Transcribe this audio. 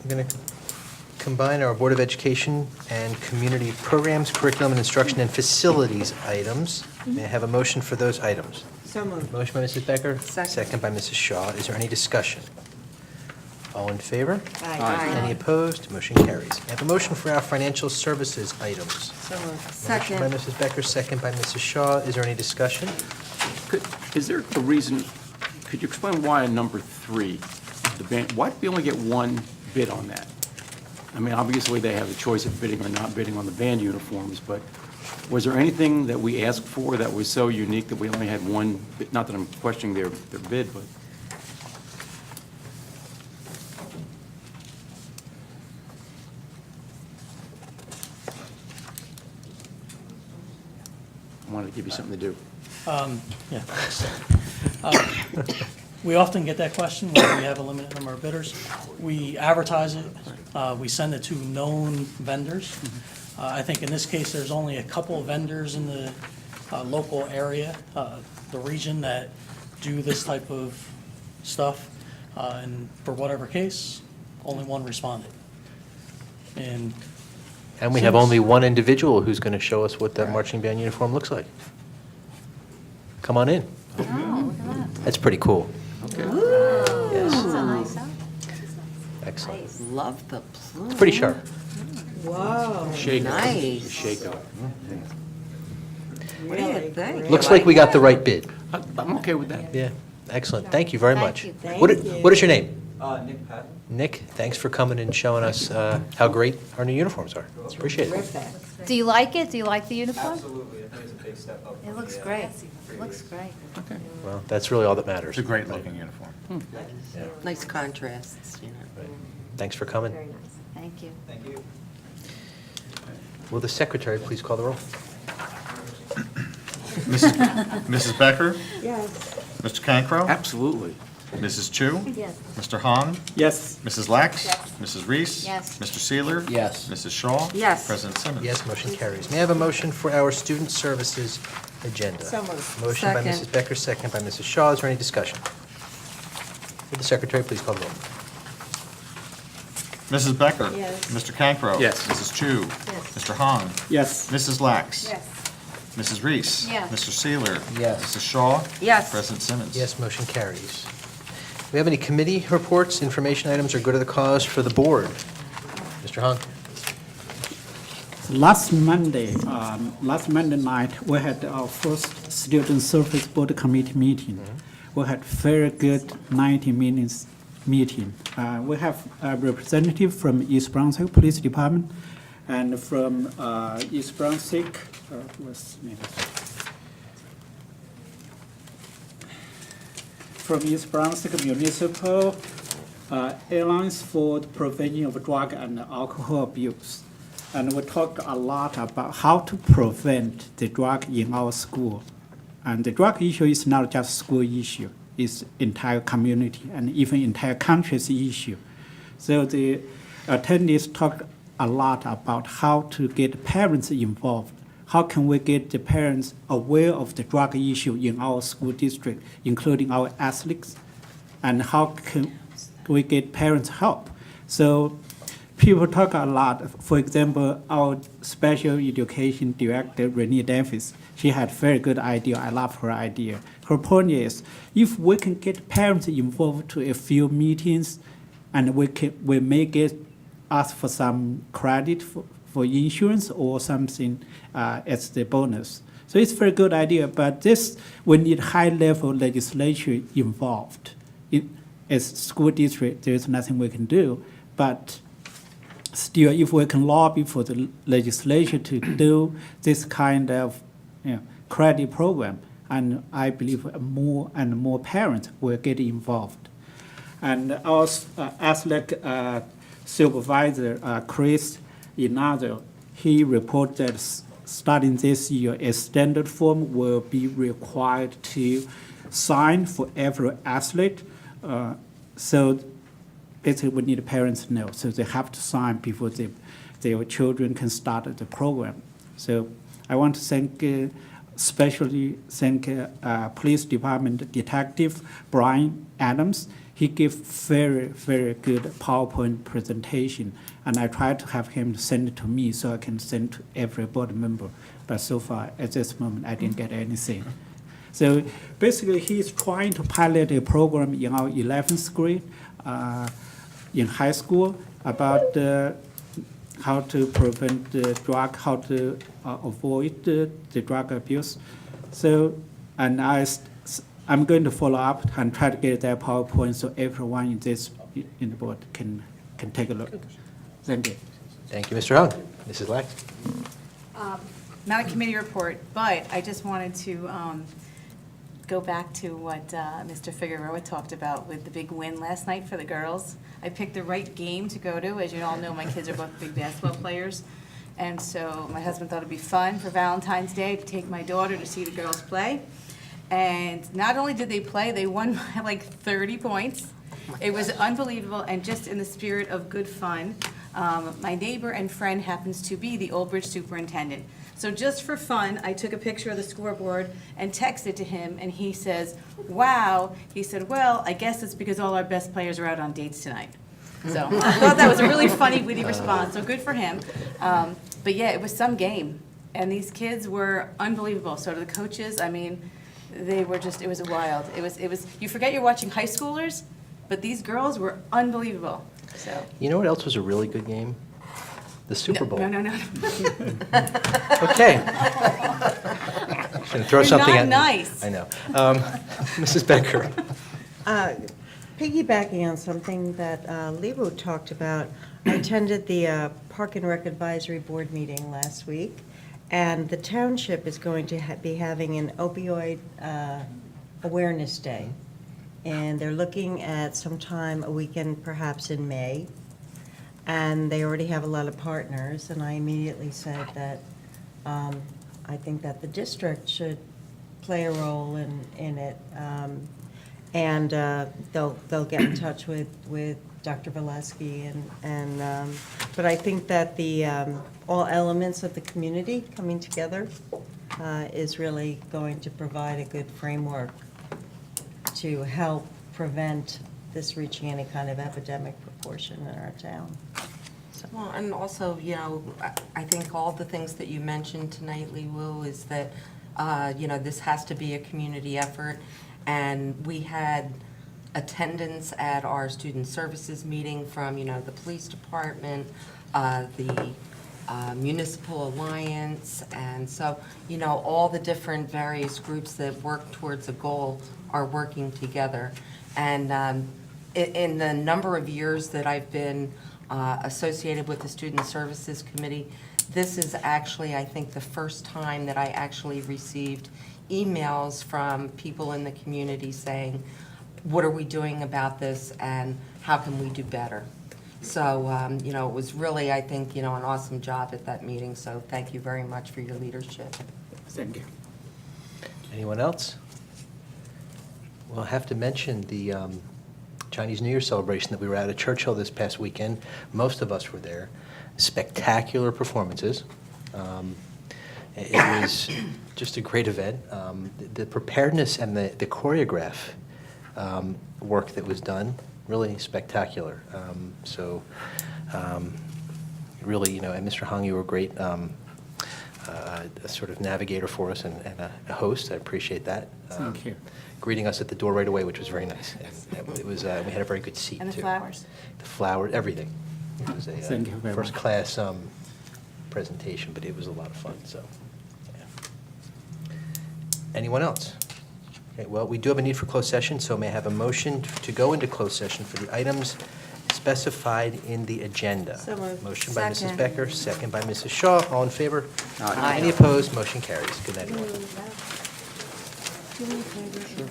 I'm going to combine our Board of Education and Community Programs, Curriculum and Instruction and Facilities items. May I have a motion for those items? So moved. Motion by Mrs. Becker. Second. Second by Mrs. Shaw. Is there any discussion? All in favor? Aye. Any opposed? Motion carries. May I have a motion for our financial services items? So moved. Motion by Mrs. Becker, second by Mrs. Shaw. Is there any discussion? Is there a reason, could you explain why on number 3, the band, why did we only get one bid on that? I mean, obviously, they have the choice of bidding or not bidding on the band uniforms, but was there anything that we asked for that was so unique that we only had one bid? Not that I'm questioning their bid, but... I wanted to give you something to do. Yeah. We often get that question when we have a limited number of bidders. We advertise it, we send it to known vendors. I think in this case, there's only a couple of vendors in the local area, the region, that do this type of stuff. And for whatever case, only one responded. And And we have only one individual who's going to show us what that marching band uniform looks like. Come on in. Oh, look at that. That's pretty cool. Okay. Yes, That's a nice outfit. excellent. Love the plume. It's pretty sharp. Whoa. Shake it. Nice. Shake it. What do you think? Looks like we got the right bid. I'm okay with that. Yeah, excellent. Thank you very Thank much. you. What Thank i- you. What is your name? Nick Patton. Nick, thanks for coming and showing us how great our new uniforms are. Appreciate it. Terrific. Do you like it? Do you like the uniform? Absolutely, I think it's a big step up. It looks great. It looks great. Okay. Well, that's really all that matters. It's a great-looking uniform. Nice contrasts, you know. Thanks for coming. Very nice. Thank you. Thank you. Will the secretary please call the roll? Mrs. Becker? Yes. Mr. Cancro? Absolutely. Mrs. Chu? Yes. Mr. Hahn? Yes. Mrs. Lax? Mrs. Reese? Yes. Mr. Seeler? Yes. Mrs. Shaw? Yes. President Simmons? Yes, motion carries. May I have a motion for our student services agenda? So moved. Motion by Second. Mrs. Becker, second by Mrs. Shaw. Is there any discussion? Will the secretary please call the roll? Mrs. Becker? Yes. Mr. Cancro? Yes. Mrs. Chu? Yes. Mr. Hahn? Yes. Mrs. Lax? Yes. Mrs. Reese? Yes. Mr. Seeler? Yes. Mrs. Shaw? Yes. President Simmons? Yes, motion carries. Do we have any committee reports, information items, or good of the cause for the board? Mr. Hahn? Last Monday night, we had our first Student Service Board Committee meeting. We had very good 90 minutes meeting. We have a representative from East Brunswick Police Department and from East Brunswick, what's the name? From East Brunswick Municipal Alliance for the Prevention of Drug and Alcohol Abuse. And we talked a lot about how to prevent the drug in our school. And the drug issue is not just school issue, it's entire community and even entire country's issue. So the attendees talked a lot about how to get parents involved. How can we get the parents aware of the drug issue in our school district, including our athletes? And how can we get parents help? So people talk a lot. For example, our special education director, Renee Davis, she had very good idea. I love her idea. Her point is, if we can get parents involved to a few meetings, and we may get ask for some credit for insurance or something as the bonus. So it's a very good idea, but this, we need high-level legislation involved. As school district, there's nothing we can do, but still, if we can lobby for the legislation to do this kind of credit program, and I believe more and more parents will get involved. And our athletic supervisor, Chris Inazo, he reported that starting this year, a standard form will be required to sign for every athlete. So basically, we need parents to know, so they have to sign before their children can start the program. So I want to especially thank Police Department Detective Brian Adams. he gave very, very good PowerPoint presentation, and I tried to have him send it to me so I can send to every board member. But so far, at this moment, I didn't get anything. So basically, he's trying to pilot a program in our 11th grade in high school about how to prevent the drug, how to avoid the drug abuse. So, and I'm going to follow up and try to get that PowerPoint so everyone in the board can take a look. Thank you. Thank you, Mr. Hung. Mrs. Lack? Not a committee report, but I just wanted to go back to what Mr. Figueroa talked about with the big win last night for the girls. I picked the right game to go to. As you all know, my kids are both big basketball players. And so my husband thought it'd be fun for Valentine's Day to take my daughter to see the girls play. And not only did they play, they won by like 30 points. It was unbelievable, and just in the spirit of good fun, my neighbor and friend happens to be the Old Bridge superintendent. So just for fun, I took a picture of the scoreboard and texted to him, and he says, wow. He said, well, I guess it's because all our best players are out on dates tonight. So I thought that was a really funny, witty response, so good for him. But yeah, it was some game, and these kids were unbelievable. So to the coaches, I mean, they were just, it was wild. It was. You forget you're watching high schoolers, but these girls were unbelievable, so. You know what else was a really good game? The Super Bowl. No. Okay. Gonna throw You're something not at me. nice. I know. Mrs. Becker? Piggybacking on something that Lebo talked about, I attended the Park and Rec Advisory Board meeting last week, and the township is going to be having an opioid awareness day. And they're looking at sometime a weekend, perhaps in May. And they already have a lot of partners, and I immediately said that I think that the district should play a role in it. And they'll get in touch with Dr. Valesky but I think that the all elements of the community coming together is really going to provide a good framework to help prevent this reaching any kind of epidemic proportion in our town. Well, and also, you know, I think all the things that you mentioned tonight, Lee Wu, is that, you know, this has to be a community effort. And we had attendance at our student services meeting from, you know, the police department, the municipal alliance, and so, you know, all the different various groups that work towards a goal are working together. And in the number of years that I've been associated with the Student Services Committee, this is actually, I think, the first time that I actually received emails from people in the community saying, what are we doing about this and how can we do better? So, you know, it was really, I think, you know, an awesome job at that meeting, so thank you very much for your leadership. Thank you. Anyone else? Well, I have to mention the Chinese New Year celebration that we were at Churchill this past weekend. Most of us were there. Spectacular performances. It was just a great event. The preparedness and the choreograph work that was done, really spectacular. Really, you know, and Mr. Hung, you were great, a sort of navigator for us and a host. I appreciate that. Thank you. Greeting us at the door right away, which was very nice. It was. We had a very good seat, And the too. flowers. The flowers, everything. It was a Thank you very much. first-class presentation, but it was a lot of fun, so. Yeah. Anyone else? Okay, well, we do have a need for closed session, so may I have a motion to go into closed session for the items specified in the agenda? So moved. Motion by Mrs. Second. Becker, second by Mrs. Shaw. All in favor? Aye. Any opposed? Motion carries. Good night, everyone. Do me a favor.